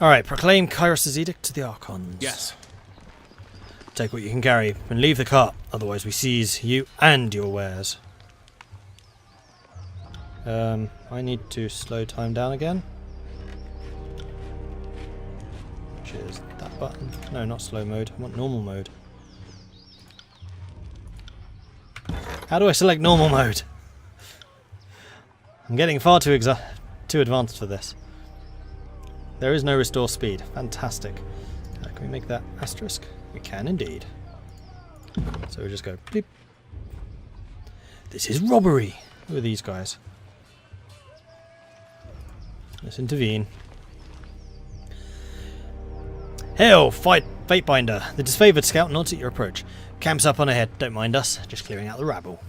Alright, proclaim Kyros' edict to the Archons. Yes. Take what you can carry and leave the cart, otherwise we seize you and your wares. I need to slow time down again. Which is that button. No, not slow mode. I want normal mode. How do I select normal mode? I'm getting far too advanced for this. There is no restore speed. Fantastic. Can we make that asterisk? We can indeed. So we just go bleep. This is robbery. Who are these guys? Let's intervene. Hail, Fatespinner. The disfavored scout nods at your approach. Camps up on ahead. Don't mind us. Just clearing out the rabble.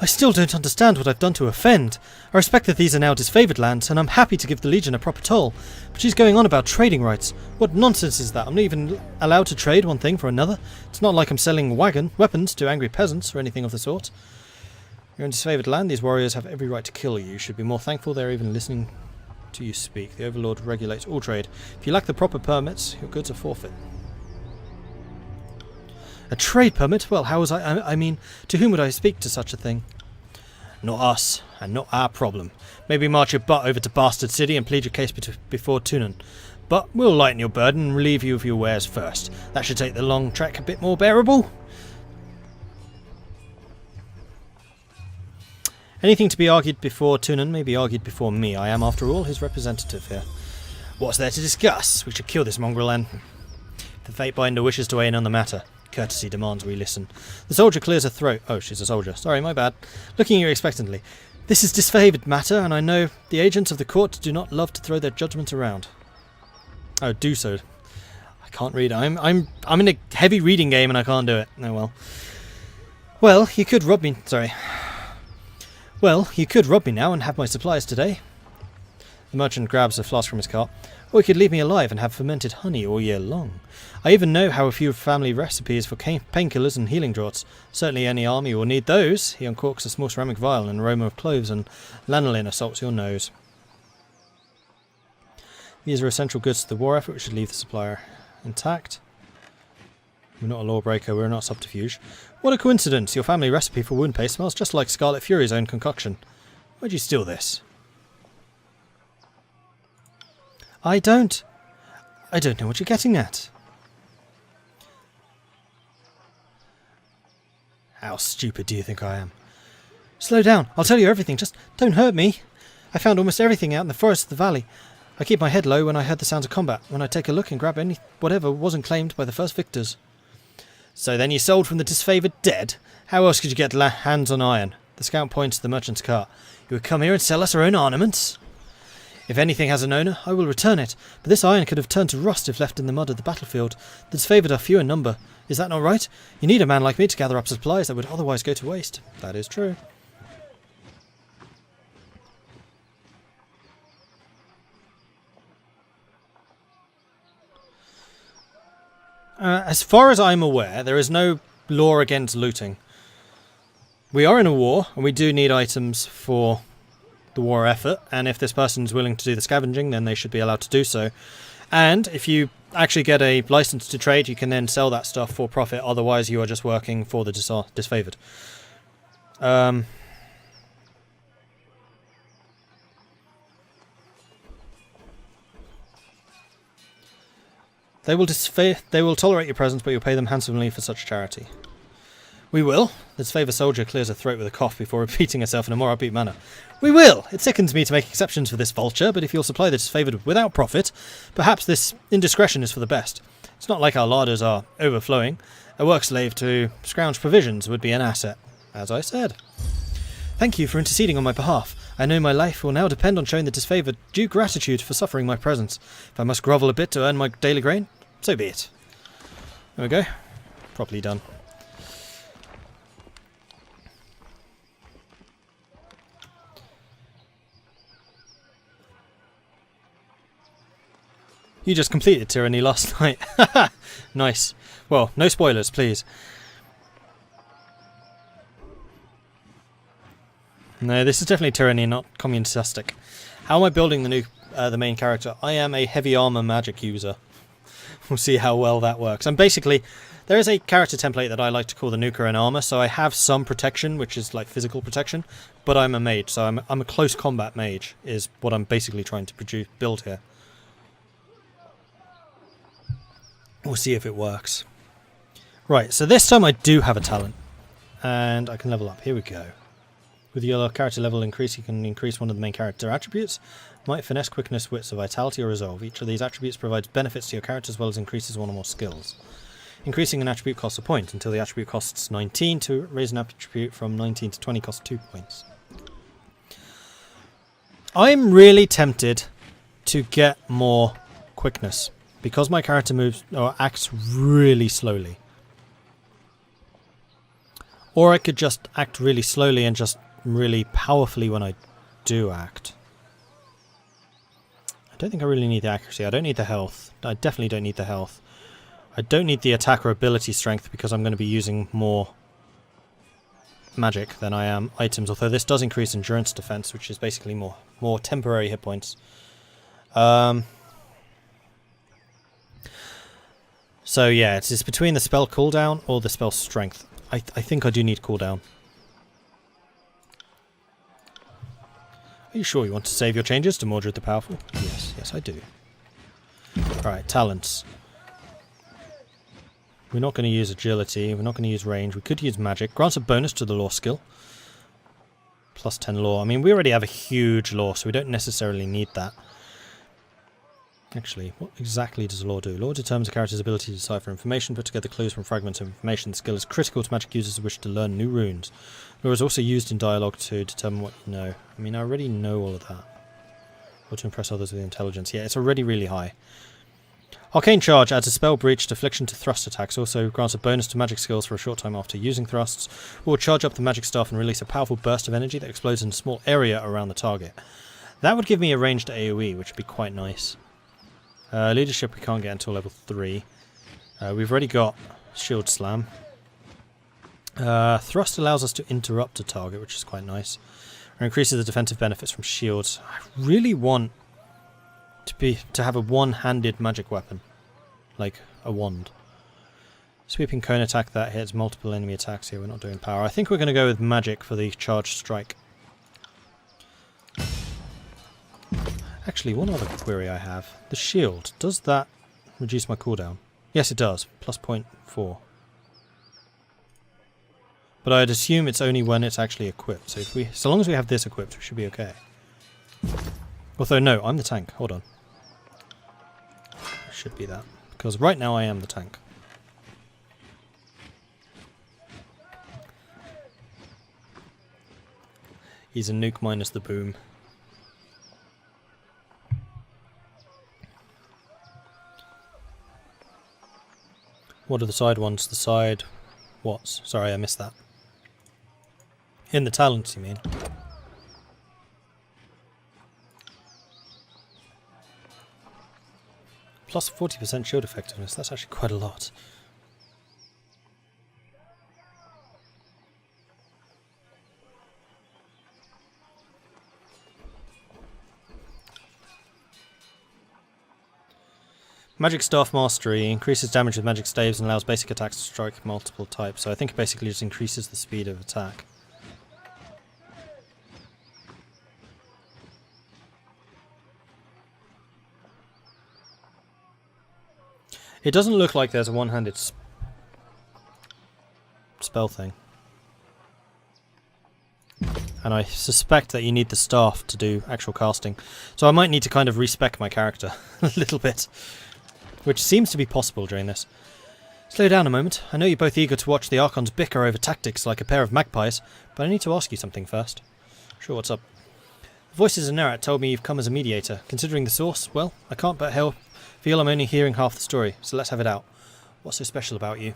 I still don't understand what I've done to offend. I respect that these are now disfavored lands, and I'm happy to give the Legion a proper toll. But she's going on about trading rights. What nonsense is that? I'm not even allowed to trade one thing for another. It's not like I'm selling weapons to angry peasants or anything of the sort. You're in disfavored land. These warriors have every right to kill you. You should be more thankful they're even listening to you speak. The Overlord regulates all trade. If you lack the proper permits, your goods are forfeit. A trade permit? Well, how was I mean, to whom would I speak to such a thing? Not us, and not our problem. Maybe march your butt over to Bastard City and plead your case before Tunon. But we'll lighten your burden and relieve you of your wares first. That should take the long trek a bit more bearable. Anything to be argued before Tunon may be argued before me. I am, after all, his representative here. What's there to discuss? We should kill this mongrel then. If the Fatespinner wishes to weigh in on the matter. Courtesy demands we listen. The soldier clears her throat. Oh, she's a soldier. Sorry, my bad. Looking at you expectantly. This is disfavored matter, and I know the agents of the court do not love to throw their judgment around. Oh, do so. I can't read. I'm in a heavy reading game and I can't do it. Oh well. Well, you could rob me. Sorry. Well, you could rob me now and have my supplies today. The merchant grabs a flask from his cart. Or you could leave me alive and have fermented honey all year long. I even know how a few family recipes for painkillers and healing draughts. Certainly any army will need those. He uncorks a small ceramic vial, and an aroma of cloves and lanolin assaults your nose. These are essential goods to the war effort. We should leave the supplier intact. We're not a lawbreaker, we're not subterfuge. What a coincidence! Your family recipe for wound paste smells just like Scarlet Fury's own concoction. Where'd you steal this? I don't know what you're getting at. How stupid do you think I am? Slow down, I'll tell you everything, just don't hurt me. I found almost everything out in the forest of the valley. I keep my head low when I heard the sounds of combat, when I take a look and grab whatever wasn't claimed by the first victors. So then you sold from the disfavored dead? How else could you get hands on iron? The scout points to the merchant's cart. You would come here and sell us our own ornaments? If anything has an owner, I will return it, but this iron could have turned to rust if left in the mud of the battlefield. The disfavored are few in number. Is that not right? You need a man like me to gather up supplies that would otherwise go to waste. That is true. As far as I'm aware, there is no law against looting. We are in a war, and we do need items for the war effort, and if this person is willing to do the scavenging, then they should be allowed to do so. And if you actually get a license to trade, you can then sell that stuff for profit, otherwise you are just working for the disfavored. They will tolerate your presence, but you'll pay them handsomely for such charity. We will. The disfavored soldier clears her throat with a cough before repeating herself in a more upbeat manner. We will! It sickens me to make exceptions for this vulture, but if you'll supply the disfavored without profit, perhaps this indiscretion is for the best. It's not like our larders are overflowing. A work slave to scrounge provisions would be an asset, as I said. Thank you for interceding on my behalf. I know my life will now depend on showing the disfavored due gratitude for suffering my presence. If I must grovel a bit to earn my daily grain, so be it. There we go. Properly done. You just completed Tyranny last night. Haha! Nice. Well, no spoilers, please. No, this is definitely Tyranny, not communistic. How am I building the new the main character, I am a heavy armor magic user. We'll see how well that works. And basically, there is a character template that I like to call the Nuka and Armor, so I have some protection, which is like physical protection, but I'm a mage, so I'm a close combat mage, is what I'm basically trying to build here. We'll see if it works. Right, so this time I do have a talent, and I can level up. Here we go. With your character level increase, you can increase one of the main character attributes. Might, Finesse, Quickness, Wits, or Vitality, or Resolve. Each of these attributes provides benefits to your character as well as increases one or more skills. Increasing an attribute costs a point, until the attribute costs 19. To raise an attribute from 19 to 20 costs 2 points. I'm really tempted to get more Quickness, because my character moves or acts really slowly. Or I could just act really slowly and just really powerfully when I do act. I don't think I really need the accuracy. I don't need the health. I definitely don't need the health. I don't need the attack or ability strength because I'm going to be using more magic than I am items. Although this does increase endurance defense, which is basically more temporary hit points. So yeah, it's between the spell cooldown or the spell strength. I think I do need cooldown. Are you sure you want to save your changes to Mordred the Powerful? Yes I do. Alright, talents. We're not going to use agility, we're not going to use range, we could use magic. Grants a bonus to the law skill. Plus 10 law. I mean, we already have a huge law, so we don't necessarily need that. Actually, what exactly does law do? Law determines a character's ability to decipher information, put together clues from fragments of information. The skill is critical to magic users who wish to learn new runes. Law is also used in dialogue to determine what you know. I mean, I already know all of that. Or to impress others with intelligence. Yeah, it's already really high. Arcane Charge adds a spell breach deflection to thrust attacks. Also grants a bonus to magic skills for a short time after using thrusts. Or charge up the magic staff and release a powerful burst of energy that explodes in a small area around the target. That would give me a ranged AoE, which would be quite nice. Leadership we can't get until level 3. We've already got Shield Slam. Thrust allows us to interrupt a target, which is quite nice. Or increases the defensive benefits from shields. I really want to have a one-handed magic weapon. Like a wand. Sweeping cone attack that hits multiple enemy attacks here. We're not doing power. I think we're going to go with magic for the charged strike. Actually, one other query I have. The shield, does that reduce my cooldown? Yes, it does. Plus 0.4. But I'd assume it's only when it's actually equipped. So long as we have this equipped, we should be okay. Although, no, I'm the tank. Hold on. It should be that. Because right now I am the tank. He's a nuke minus the boom. What are the side ones? The side... What's? Sorry, I missed that. In the talents, you mean? Plus 40% shield effectiveness. That's actually quite a lot. Magic Staff Mastery increases damage with magic staves and allows basic attacks to strike multiple types. So I think it basically just increases the speed of attack. It doesn't look like there's a one-handed spell thing. And I suspect that you need the staff to do actual casting. So I might need to kind of respec my character a little bit. Which seems to be possible during this. Slow down a moment. I know you're both eager to watch the Archons bicker over tactics like a pair of magpies, but I need to ask you something first. Sure, what's up? The voices in Nerat told me you've come as a mediator. Considering the source, well, I can't but feel I'm only hearing half the story, so let's have it out. What's so special about you?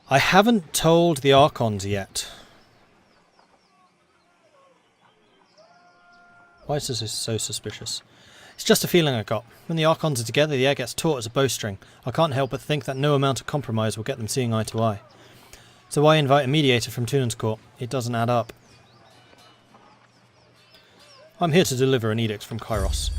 I haven't told the Archons yet. Why is this so suspicious? It's just a feeling I got. When the Archons are together, the air gets taut as a bowstring. I can't help but think that no amount of compromise will get them seeing eye to eye. So why invite a mediator from Tunan's court? It doesn't add up. I'm here to deliver an edict from Kyros.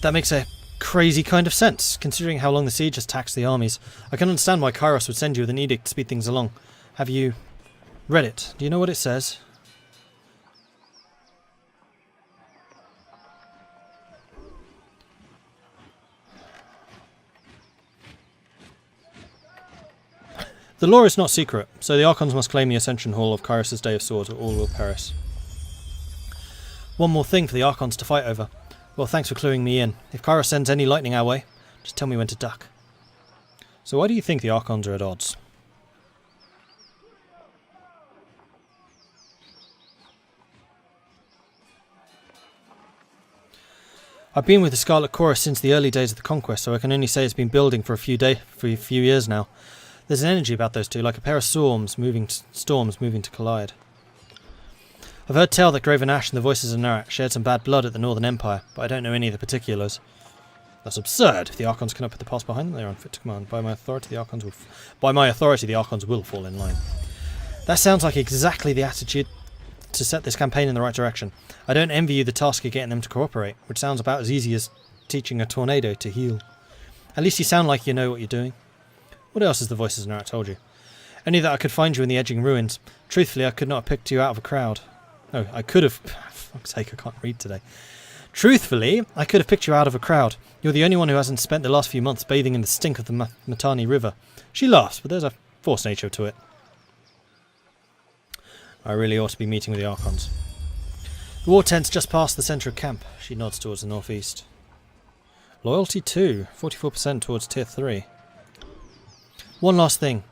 That makes a crazy kind of sense, considering how long the siege has taxed the armies. I can understand why Kyros would send you with an edict to speed things along. Have you read it? Do you know what it says? The law is not secret, so the Archons must claim the Ascension Hall of Kyros' Day of Swords or all will perish. One more thing for the Archons to fight over. Well, thanks for cluing me in. If Kyros sends any lightning our way, just tell me when to duck. So why do you think the Archons are at odds? I've been with the Scarlet Chorus since the early days of the Conquest, so I can only say it's been building for a few years now. There's an energy about those two, like a pair of storms moving to collide. I've heard tell that Graven Ash and the Voices of Narat shared some bad blood at the Northern Empire, but I don't know any of the particulars. That's absurd. If the Archons cannot put the past behind them, they are unfit to command. By my authority, the Archons will fall in line. That sounds like exactly the attitude to set this campaign in the right direction. I don't envy you the task of getting them to cooperate, which sounds about as easy as teaching a tornado to heal. At least you sound like you know what you're doing. What else has the Voices of Narat told you? Only that I could find you in the edging ruins. Truthfully, I could not have picked you out of a crowd. Oh, I could have... For fuck's sake, I can't read today. Truthfully, I could have picked you out of a crowd. You're the only one who hasn't spent the last few months bathing in the stink of the Matani River. She laughs, but there's a forced nature to it. I really ought to be meeting with the Archons. The war tent's just past the centre of camp. She nods towards the northeast. Loyalty 2, 44% towards tier 3. One last thing.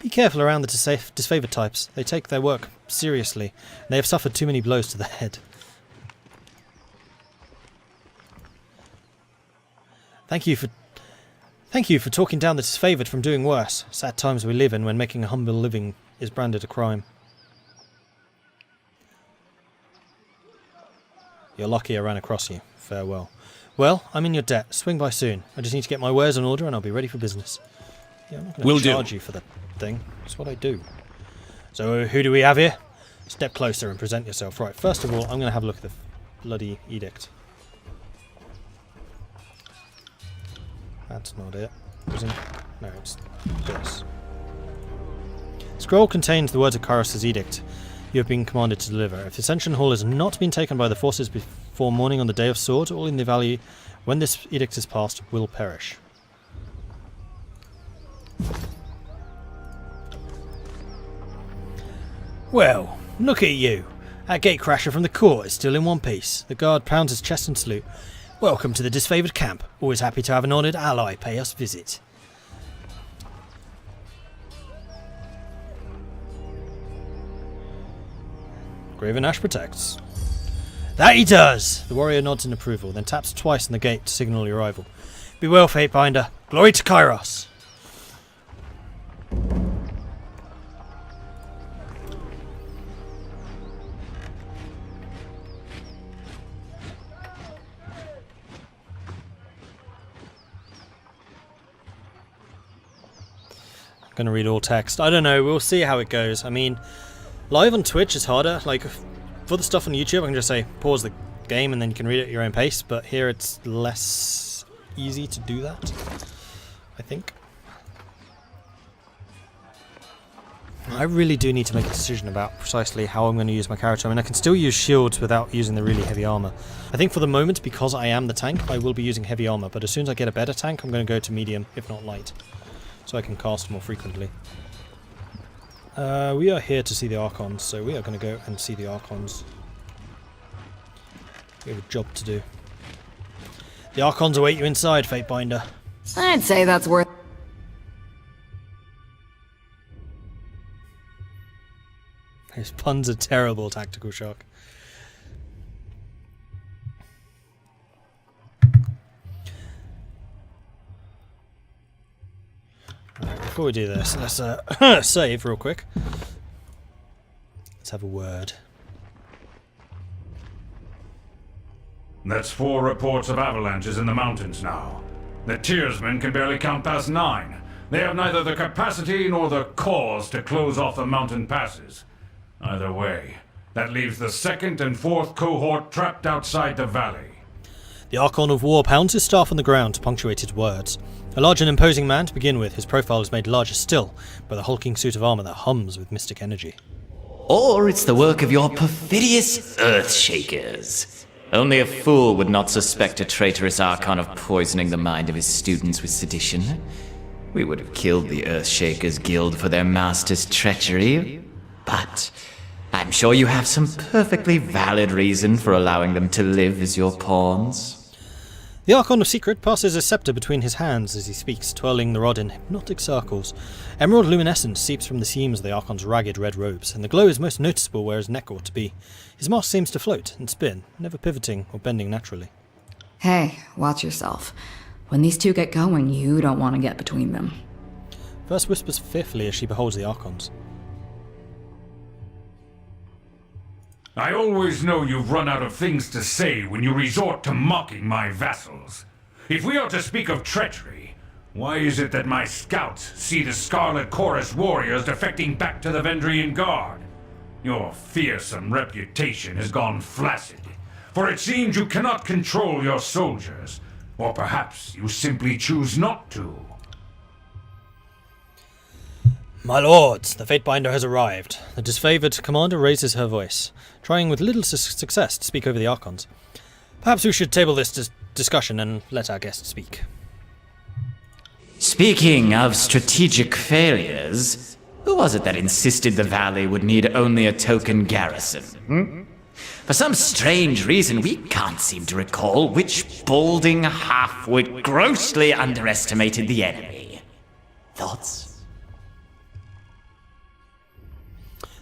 Be careful around the disfavoured types. They take their work seriously, and they have suffered too many blows to the head. Thank you for talking down the disfavoured from doing worse. Sad times we live in when making a humble living is branded a crime. You're lucky I ran across you. Farewell. Well, I'm in your debt. Swing by soon. I just need to get my wares in order and I'll be ready for business. Yeah, I'm not going to charge you for the thing. It's what I do. So, who do we have here? Step closer and present yourself. Right, first of all, I'm going to have a look at the bloody edict. That's not it. No, it's this. Scroll contains the words of Kyros' edict you have been commanded to deliver. If the Ascension Hall has not been taken by the forces before morning on the Day of Swords, all in the valley, when this edict is passed, will perish. Well, look at you. That gatecrasher from the court is still in one piece. The guard pounds his chest and salute. Welcome to the disfavoured camp. Always happy to have an honoured ally pay us visit. Graven Ash protects. That he does! The warrior nods in approval, then taps twice on the gate to signal your arrival. Be well, Fatebinder. Glory to Kyros! Going to read all text. I don't know, we'll see how it goes. I mean, live on Twitch is harder. Like, for the stuff on YouTube, I can just say, pause the game and then you can read it at your own pace, but here it's less easy to do that, I think. I really do need to make a decision about precisely how I'm going to use my character. I mean, I can still use shields without using the really heavy armor. I think for the moment, because I am the tank, I will be using heavy armor, but as soon as I get a better tank, I'm going to go to medium, if not light, so I can cast more frequently. We are here to see the Archons, so we are going to go and see the Archons. We have a job to do. The Archons await you inside, Fatebinder. I'd say that's worth... His puns are terrible, Tactical Shock. Alright, before we do this, let's save real quick. Let's have a word. That's 4 reports of avalanches in the mountains now. The Tiersmen can barely count past 9. They have neither the capacity nor the cause to close off the mountain passes. Either way, that leaves the 2nd and 4th cohort trapped outside the valley. The Archon of War pounds his staff on the ground to punctuate his words. A large and imposing man to begin with, his profile is made larger still by the hulking suit of armour that hums with mystic energy. Or it's the work of your perfidious Earthshakers. Only a fool would not suspect a traitorous Archon of poisoning the mind of his students with sedition. We would have killed the Earthshakers Guild for their master's treachery, but I'm sure you have some perfectly valid reason for allowing them to live as your pawns. The Archon of Secret passes a sceptre between his hands as he speaks, twirling the rod in hypnotic circles. Emerald luminescence seeps from the seams of the Archon's ragged red robes, and the glow is most noticeable where his neck ought to be. His mask seems to float and spin, never pivoting or bending naturally. Hey, watch yourself. When these two get going, you don't want to get between them. Verse whispers fearfully as she beholds the Archons. I always know you've run out of things to say when you resort to mocking my vassals. If we are to speak of treachery, why is it that my scouts see the Scarlet Chorus warriors defecting back to the Vendrian Guard? Your fearsome reputation has gone flaccid, for it seems you cannot control your soldiers, or perhaps you simply choose not to. My lords, the Fatebinder has arrived. The disfavoured commander raises her voice, trying with little success to speak over the Archons. Perhaps we should table this discussion and let our guest speak. Speaking of strategic failures, who was it that insisted the valley would need only a token garrison? For some strange reason, we can't seem to recall which balding halfwit grossly underestimated the enemy. Thoughts?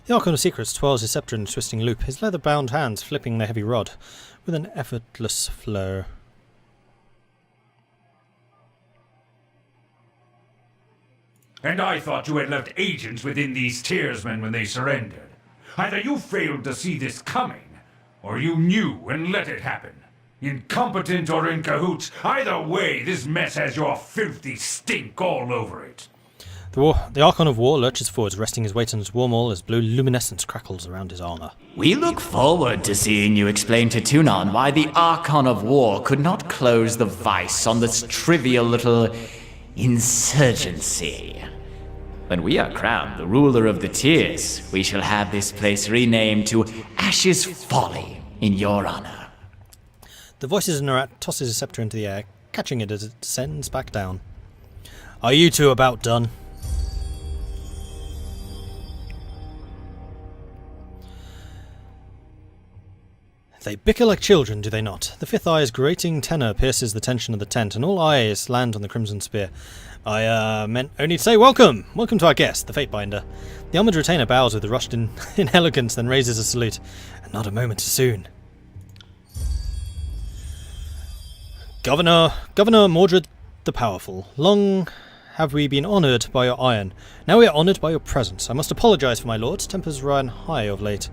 The Archon of Secrets twirls his sceptre in a twisting loop, his leather-bound hands flipping their heavy rod with an effortless flow. And I thought you had left agents within these Tiersmen when they surrendered. Either you failed to see this coming, or you knew and let it happen. Incompetent or in cahoots, either way, this mess has your filthy stink all over it. The Archon of War lurches forwards, resting his weight on his war maul as blue luminescence crackles around his armour. We look forward to seeing you explain to Tunon why the Archon of War could not close the vice on this trivial little insurgency. When we are crowned the ruler of the Tiers, we shall have this place renamed to Ash's Folly in your honor. The voices in Narat tosses his sceptre into the air, catching it as it descends back down. Are you two about done? They bicker like children, do they not? The fifth eye's grating tenor pierces the tension of the tent, and all eyes land on the Crimson Spear. I meant only to say welcome! Welcome to our guest, the Fatebinder. The armoured retainer bows with a rushed inelegance, then raises a salute. And not a moment too soon. Governor Mordred the Powerful, long have we been honoured by your iron. Now we are honoured by your presence. I must apologise for my lords, tempers ran high of late.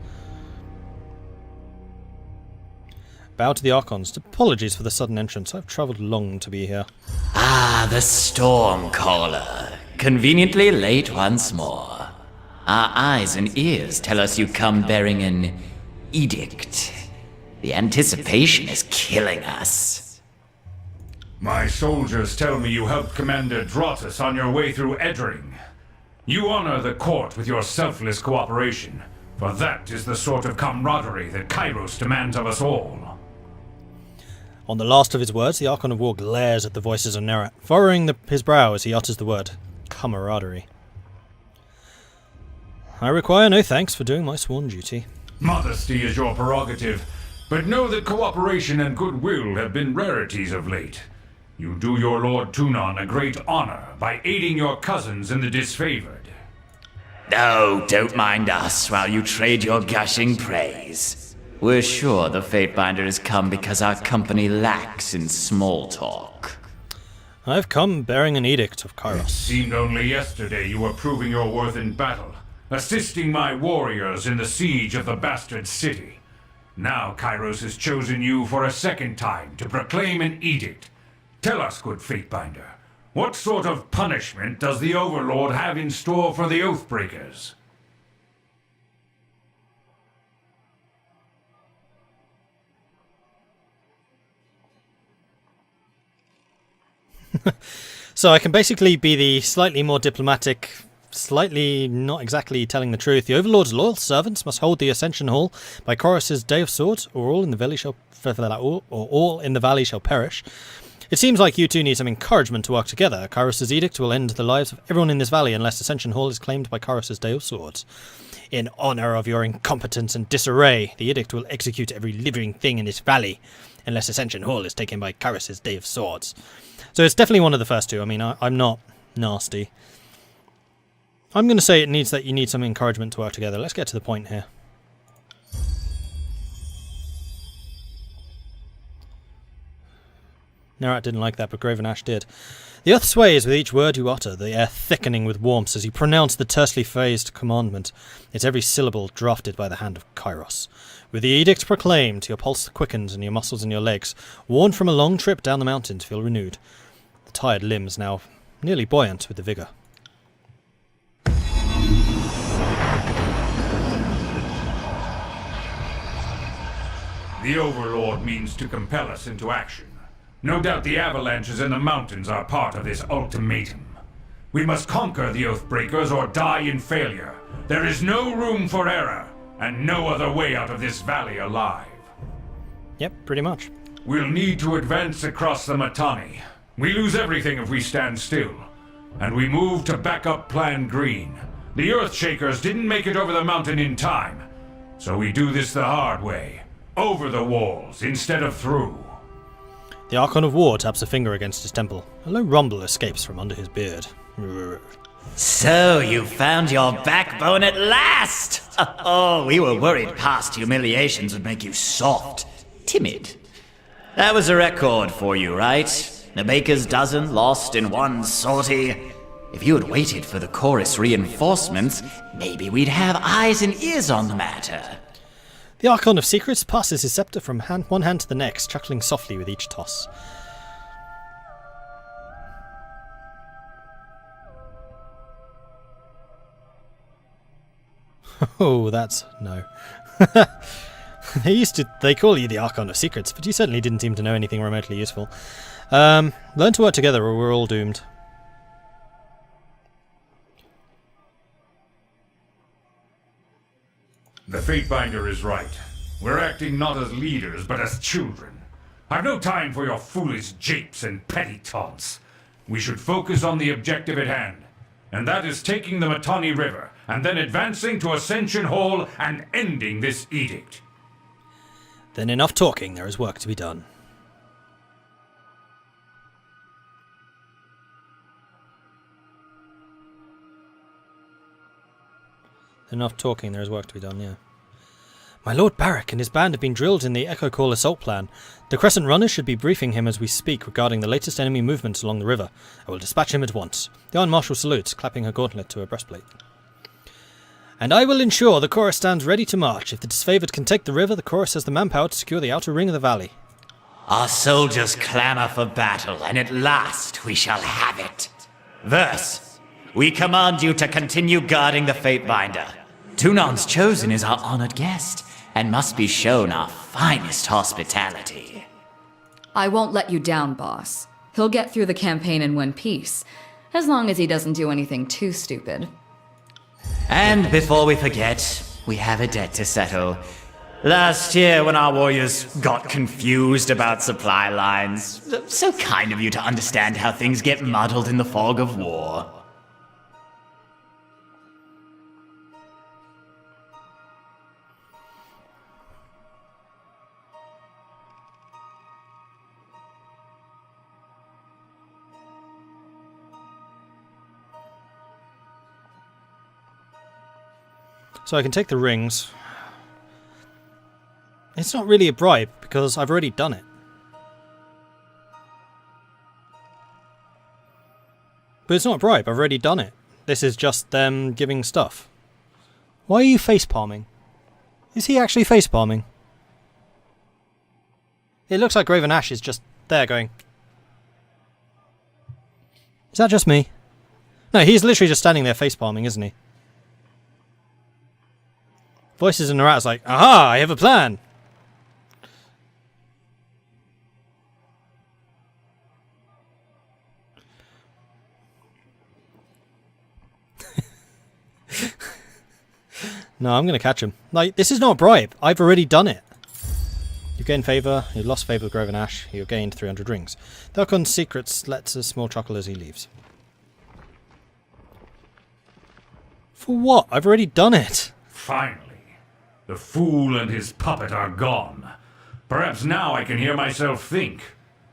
Bow to the Archons. Apologies for the sudden entrance. I've travelled long to be here. Ah, the Stormcaller. Conveniently late once more. Our eyes and ears tell us you come bearing an edict. The anticipation is killing us. My soldiers tell me you helped Commander Drotus on your way through Eddring. You honor the court with your selfless cooperation, for that is the sort of camaraderie that Kyros demands of us all. On the last of his words, the Archon of War glares at the voices of Nerat, furrowing his brow as he utters the word camaraderie. I require no thanks for doing my sworn duty. Modesty is your prerogative, but know that cooperation and goodwill have been rarities of late. You do your Lord Tunon a great honor by aiding your cousins in the disfavored. No, don't mind us while you trade your gushing praise. We're sure the Fatebinder has come because our company lacks in small talk. I've come bearing an edict of It Kyros. seemed only yesterday you were proving your worth in battle, assisting my warriors in the siege of the bastard city. Now Kyros has chosen you for a second time to proclaim an edict. Tell us, good Fatebinder, what sort of punishment does the Overlord have in store for the Oathbreakers? So I can basically be the slightly more diplomatic, slightly not exactly telling the truth. The Overlord's loyal servants must hold the Ascension Hall by Kyros' Day of Swords, or all in the valley shall perish. It seems like you two need some encouragement to work together. Kyros' edict will end the lives of everyone in this valley unless Ascension Hall is claimed by Kyros' Day of Swords. In honour of your incompetence and disarray, the edict will execute every living thing in this valley unless Ascension Hall is taken by Kyros' Day of Swords. So it's definitely one of the first two. I mean, I'm not nasty. I'm going to say you need some encouragement to work together. Let's get to the point here. Nerat didn't like that, but Graven Ash did. The earth sways with each word you utter, the air thickening with warmth as you pronounce the tersely phrased commandment, its every syllable drafted by the hand of Kyros. With the edict proclaimed, your pulse quickens and your muscles in your legs, worn from a long trip down the mountains, feel renewed. The tired limbs now nearly buoyant with the vigour. The Overlord means to compel us into action. No doubt the avalanches in the mountains are part of this ultimatum. We must conquer the Oathbreakers or die in failure. There is no room for error, and no other way out of this valley alive. Yep, pretty much. We'll need to advance across the Mittani. We lose everything if we stand still. And we move to backup Plan Green. The Earthshakers didn't make it over the mountain in time. So we do this the hard way. Over the walls instead of through. The Archon of War taps a finger against his temple. A low rumble escapes from under his beard. So you found your backbone at last! Oh, we were worried past humiliations would make you soft, timid. That was a record for you, right? A baker's dozen lost in one sortie. If you had waited for the chorus reinforcements, maybe we'd have eyes and ears on the matter. The Archon of Secrets passes his scepter from one hand to the next, chuckling softly with each toss. Oh, that's no. They call you the Archon of Secrets, but you certainly didn't seem to know anything remotely useful. Learn to work together or we're all doomed. The Fatebinder is right. We're acting not as leaders, but as children. I've no time for your foolish japes and petty taunts. We should focus on the objective at hand, and that is taking the Mittani River, and then advancing to Ascension Hall and ending this edict. Then enough talking, there is work to be done. Enough talking, there is work to be done, yeah. My Lord Barrack and his band have been drilled in the Echo Call assault plan. The Crescent Runners should be briefing him as we speak regarding the latest enemy movements along the river. I will dispatch him at once. The Iron Marshal salutes, clapping her gauntlet to her breastplate. And I will ensure the chorus stands ready to march. If the disfavoured can take the river, the chorus has the manpower to secure the outer ring of the valley. Our soldiers clamour for battle, and at last we shall have it. Verse, we command you to continue guarding the Fatebinder. Tunan's Chosen is our honoured guest, and must be shown our finest hospitality. I won't let you down, boss. He'll get through the campaign in one piece, as long as he doesn't do anything too stupid. And before we forget, we have a debt to settle. Last year, when our warriors got confused about supply lines, so kind of you to understand how things get muddled in the fog of war. So I can take the rings. It's not really a bribe, because I've already done it. But it's not a bribe, I've already done it. This is just them giving stuff. Why are you facepalming? Is he actually facepalming? It looks like Graven Ash is just there going... Is that just me? No, he's literally just standing there facepalming, isn't he? Voices in the rat is like, aha, I have a plan! No, I'm going to catch him. Like, this is not a bribe. I've already done it. You've gained favour. You've lost favour with Graven Ash. You've gained 300 rings. The Archon's secrets lets a small chuckle as he leaves. For what? I've already done it. Finally, the fool and his puppet are gone. Perhaps now I can hear myself think.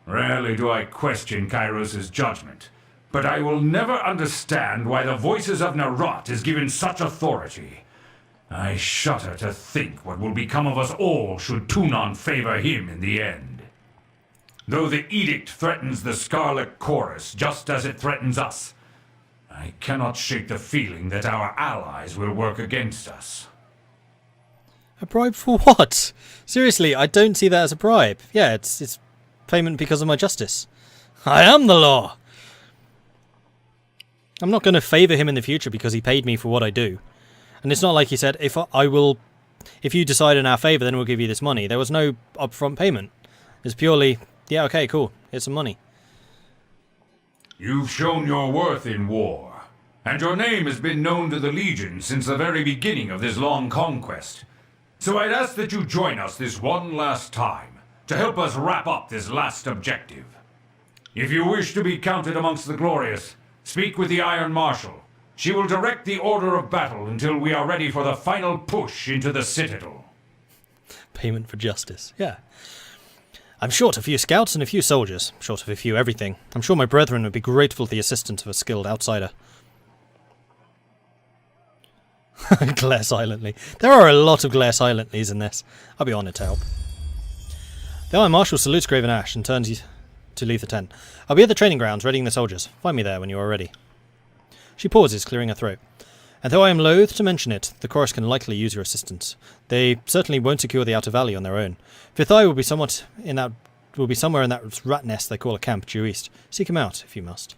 Rarely do I question Kyros' judgment, but I will never understand why the voices of Narot is given such authority. I shudder to think what will become of us all should Tunon favor him in the end. Though the edict threatens the Scarlet Chorus just as it threatens us, I cannot shake the feeling that our allies will work against us. A bribe for what? Seriously, I don't see that as a bribe. Yeah, it's payment because of my justice. I am the law! I'm not going to favour him in the future because he paid me for what I do. And it's not like he said, if you decide in our favour, then we'll give you this money. There was no upfront payment. It's purely, yeah, okay, cool, here's some money. You've shown your worth in war, and your name has been known to the Legion since the very beginning of this long conquest. So I'd ask that you join us this one last time, to help us wrap up this last objective. If you wish to be counted amongst the glorious, speak with the Iron Marshal. She will direct the order of battle until we are ready for the final push into the Citadel. Payment for justice, yeah. I'm short a few scouts and a few soldiers, short of a few everything. I'm sure my brethren would be grateful for the assistance of a skilled outsider. Glare silently. There are a lot of glare silentlies in this. I'll be honoured to help. The Iron Marshal salutes Graven Ash and turns you to leave the tent. I'll be at the training grounds readying the soldiers. Find me there when you are ready. She pauses, clearing her throat. And though I am loath to mention it, the chorus can likely use your assistance. They certainly won't secure the Outer Valley on their own. Fifth Eye will be somewhere in that rat nest they call a camp due east. Seek him out, if you must.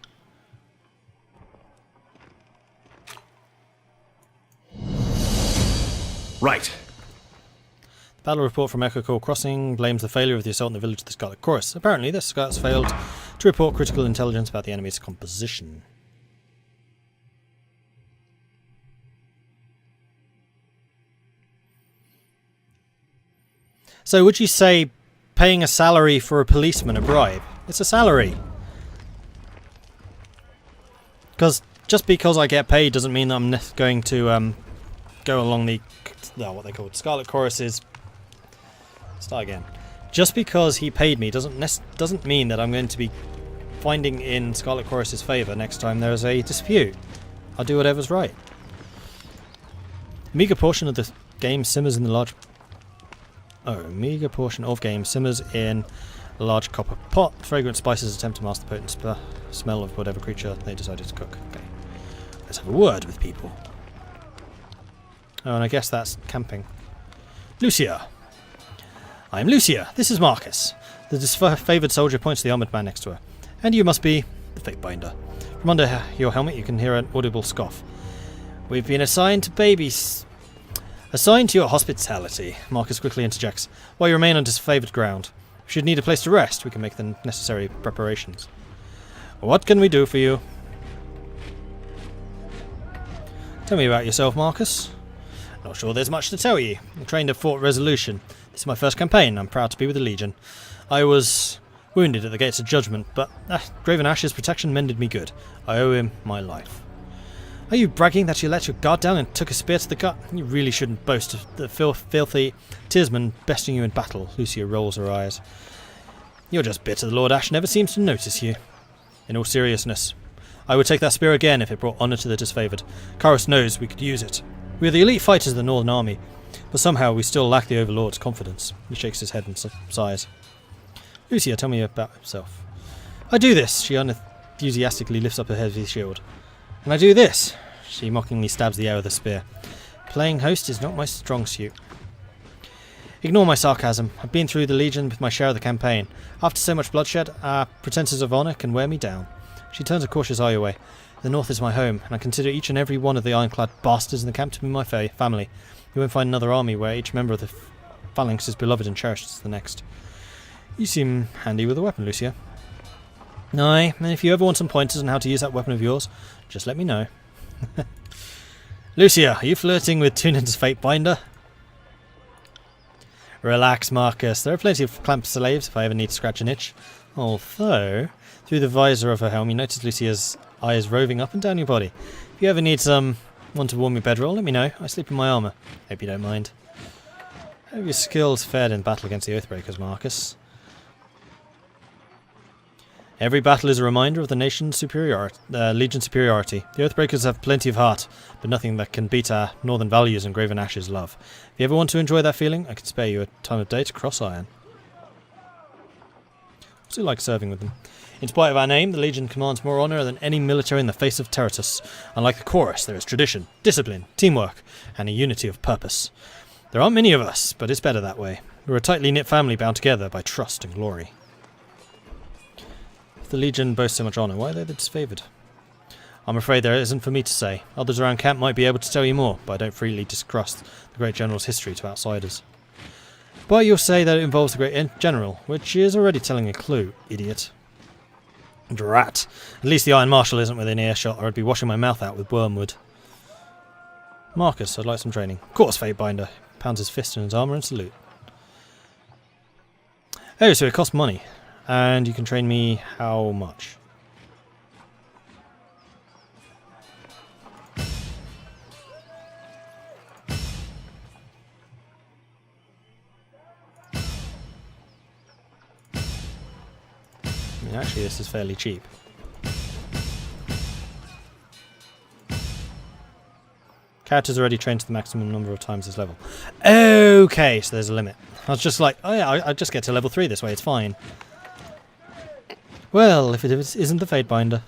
Right. The battle report from Echo Call Crossing blames the failure of the assault in the village of the Scarlet Chorus. Apparently, the scouts failed to report critical intelligence about the enemy's composition. So would you say paying a salary for a policeman a bribe? It's a salary. Because just because I get paid doesn't mean that I'm going to go along the what they call Scarlet Chorus's. Start again. Just because he paid me doesn't mean that I'm going to be finding in Scarlet Chorus's favour next time there is a dispute. I'll do whatever's right. A meagre portion of the game simmers in the large. A meagre portion of game simmers in a large copper pot. Fragrant spices attempt to mask the potent smell of whatever creature they decided to cook. Okay, let's have a word with people. Oh, and I guess that's camping. Lucia. I'm Lucia. This is Marcus. The disfavoured soldier points to the armoured man next to her. And you must be the Fatebinder. From under your helmet you can hear an audible scoff. We've been assigned to your hospitality, Marcus quickly interjects. While you remain on disfavoured ground. If you should need a place to rest, we can make the necessary preparations. What can we do for you? Tell me about yourself, Marcus. Not sure there's much to tell you. I trained at Fort Resolution. This is my first campaign. I'm proud to be with the Legion. I was wounded at the Gates of Judgment, but Graven Ash's protection mended me good. I owe him my life. Are you bragging that you let your guard down and took a spear to the gut? You really shouldn't boast of the filthy Tisman besting you in battle. Lucia rolls her eyes. You're just bitter the Lord Ash never seems to notice you. In all seriousness, I would take that spear again if it brought honour to the disfavoured. Kyros knows we could use it. We are the elite fighters of the Northern Army, but somehow we still lack the Overlord's confidence. He shakes his head and sighs. Lucia, tell me about yourself. I do this. She unenthusiastically lifts up her heavy shield. And I do this. She mockingly stabs the air with a spear. Playing host is not my strong suit. Ignore my sarcasm. I've been through the Legion with my share of the campaign. After so much bloodshed, our pretenses of honour can wear me down. She turns a cautious eye away. The north is my home, and I consider each and every one of the ironclad bastards in the camp to be my family. You won't find another army where each member of the phalanx is beloved and cherished as the next. You seem handy with a weapon, Lucia. Aye, and if you ever want some pointers on how to use that weapon of yours, just let me know. Lucia, are you flirting with Tunan's Fatebinder? Relax, Marcus. There are plenty of clamp slaves if I ever need to scratch an itch. Although, through the visor of her helm, you notice Lucia's eyes roving up and down your body. If you ever need one to warm your bedroll, let me know. I sleep in my armour. Hope you don't mind. How have your skills fared in battle against the Oathbreakers, Marcus? Every battle is a reminder of the Legion's superiority. The Oathbreakers have plenty of heart, but nothing that can beat our northern values and Graven Ash's love. If you ever want to enjoy that feeling, I can spare you a time of day to cross iron. What's it like serving with them? In spite of our name, the Legion commands more honour than any military in the face of Terratus. Unlike the Chorus, there is tradition, discipline, teamwork, and a unity of purpose. There aren't many of us, but it's better that way. We're a tightly knit family bound together by trust and glory. If the Legion boasts so much honour, why are they the disfavoured? I'm afraid there isn't for me to say. Others around camp might be able to tell you more, but I don't freely discuss the great general's history to outsiders. But you'll say that it involves the great general, which is already telling a clue, idiot. Drat. At least the Iron Marshal isn't within earshot, or I'd be washing my mouth out with wormwood. Marcus, I'd like some training. Of course, Fatebinder. Pounds his fist in his armour and salute. Oh, so it costs money. And you can train me how much? Actually, this is fairly cheap. Character's already trained to the maximum number of times his level. Okay, so there's a limit. I was just like, oh yeah, I just get to level 3 this way, it's fine. Well, if it isn't the Fatebinder.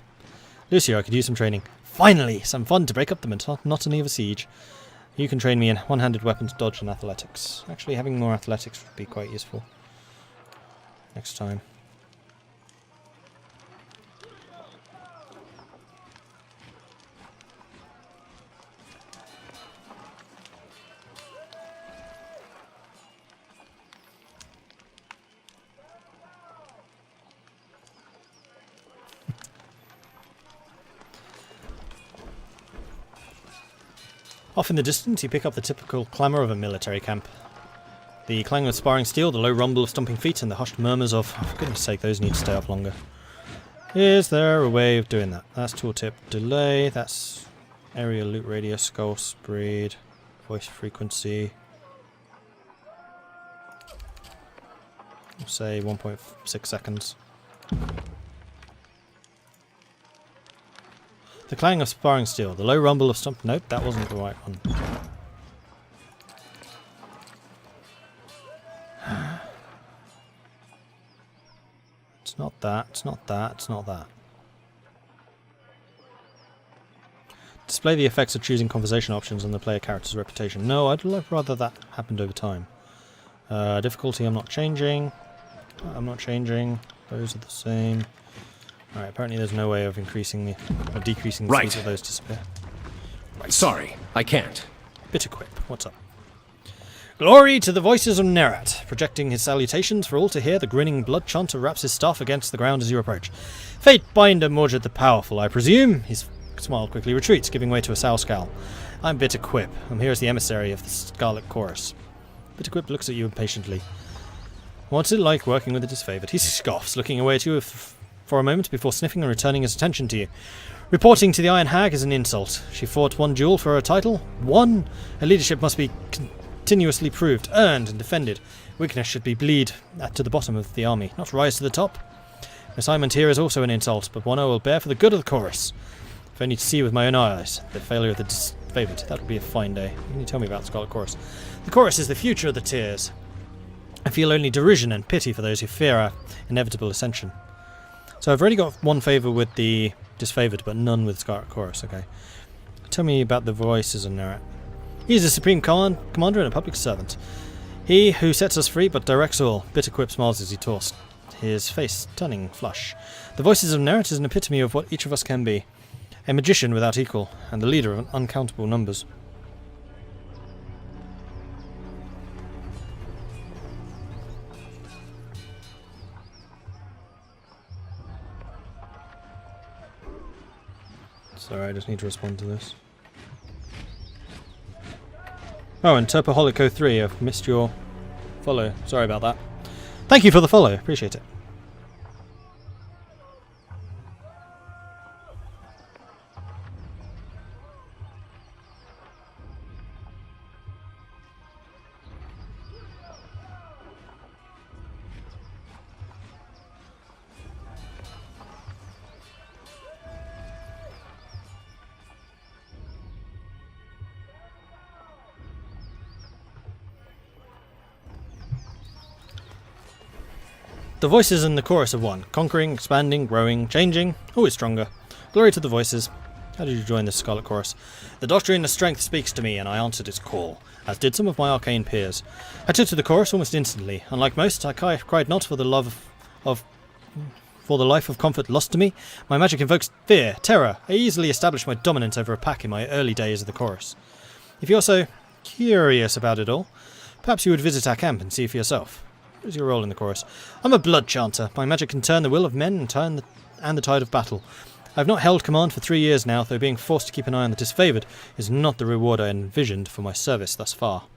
Lucia, I could use some training. Finally, some fun to break up the monotony of a siege. You can train me in one-handed weapons, dodge, and athletics. Actually, having more athletics would be quite useful. Next time. Off in the distance, you pick up the typical clamour of a military camp. The clang of sparring steel, the low rumble of stomping feet, and the hushed murmurs of, oh, for goodness sake, those need to stay up longer. Is there a way of doing that? That's tooltip delay, that's area loot radius, skull speed, voice frequency. We'll say 1.6 seconds. The clang of sparring steel, the low rumble of stomp. Nope, that wasn't the right one. It's not that, it's not that, it's not that. Display the effects of choosing conversation options on the player character's reputation. No, I'd rather that happened over time. Difficulty I'm not changing. I'm not changing. Those are the same. Alright, apparently there's no way of increasing the or decreasing the speed of those disappear. Right. Sorry, I can't. Bitter quip, what's up? Glory to the voices of Nerat! Projecting his salutations for all to hear, the grinning blood chanter raps his staff against the ground as you approach. Fatebinder Mordred the Powerful, I presume? His smile quickly retreats, giving way to a sour scowl. I'm Bitter Quip. I'm here as the emissary of the Scarlet Chorus. Bitter Quip looks at you impatiently. What's it like working with the disfavoured? He scoffs, looking away at you for a moment before sniffing and returning his attention to you. Reporting to the Iron Hag is an insult. She fought one duel for her title. One? Her leadership must be continuously proved, earned, and defended. Weakness should be bleed to the bottom of the army, not rise to the top. Assignment here is also an insult, but one I will bear for the good of the chorus. If only to see with my own eyes the failure of the disfavoured, that would be a fine day. What can you tell me about the Scarlet Chorus? The chorus is the future of the Tears. I feel only derision and pity for those who fear our inevitable ascension. So I've already got one favour with the disfavoured, but none with Scarlet Chorus, okay. Tell me about the voices of Nerat. He is a supreme commander and a public servant. He who sets us free but directs all. Bitter quip smiles as he talks, his face turning flush. The voices of Nerit is an epitome of what each of us can be. A magician without equal, and the leader of uncountable numbers. Sorry, I just need to respond to this. Oh, and Turpoholico3, I've missed your follow. Sorry about that. Thank you for the follow, appreciate it. The voices in the chorus of one, conquering, expanding, growing, changing, always stronger. Glory to the voices. How did you join this Scarlet Chorus? The doctrine of strength speaks to me, and I answered its call, as did some of my arcane peers. I took to the chorus almost instantly. Unlike most, I cried not for the life of comfort lost to me. My magic invokes fear, terror. I easily established my dominance over a pack in my early days of the chorus. If you're so curious about it all, perhaps you would visit our camp and see for yourself. What is your role in the chorus? I'm a blood chanter. My magic can turn the will of men and turn the tide of battle. I have not held command for 3 years now, though being forced to keep an eye on the disfavoured is not the reward I envisioned for my service thus far.